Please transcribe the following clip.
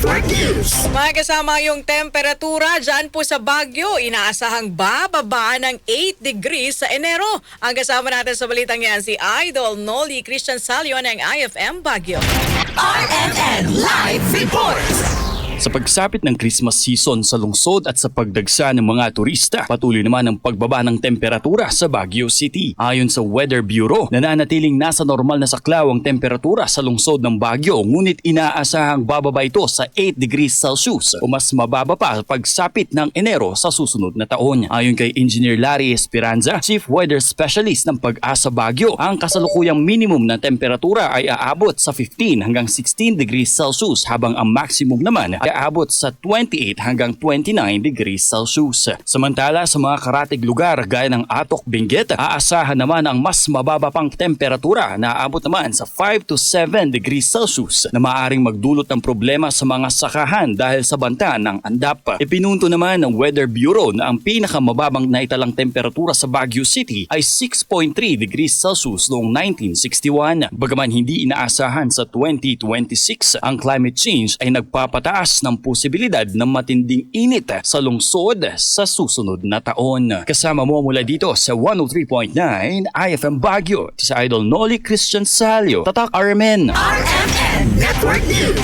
Network News. Mga kasama yung temperatura dyan po sa Baguio, inaasahang bababa ng 8 degrees sa Enero. Ang kasama natin sa balitang yan si Idol Noli Christian Salio ng IFM Baguio. RMN Live Report. Sa pagsapit ng Christmas season sa lungsod at sa pagdagsa ng mga turista, patuloy naman ang pagbaba ng temperatura sa Baguio City. Ayon sa Weather Bureau, nananatiling nasa normal na saklaw ang temperatura sa lungsod ng Baguio, ngunit inaasahang bababa ito sa 8 degrees Celsius o mas mababa pa pagsapit ng Enero sa susunod na taon. Ayon kay Engineer Larry Esperanza, Chief Weather Specialist ng Pag-asa Baguio, ang kasalukuyang minimum na temperatura ay aabot sa 15 hanggang 16 degrees Celsius habang ang maximum naman ay aabot sa 28 hanggang 29 degrees Celsius. Samantala sa mga karatig lugar gaya ng Atok, Benguet, aasahan naman ang mas mababa pang temperatura na aabot naman sa 5 to 7 degrees Celsius na maaaring magdulot ng problema sa mga sakahan dahil sa banta ng andap. Ipinunto naman ng Weather Bureau na ang pinakamababang naitalang temperatura sa Baguio City ay 6.3 degrees Celsius noong 1961. Bagaman hindi inaasahan sa 2026, ang climate change ay nagpapataas ng posibilidad ng matinding init sa lungsod sa susunod na taon. Kasama mo mula dito sa 103.9 IFM Baguio, sa Idol Noli Christian Salio, Tatak RMN. RMN Network News.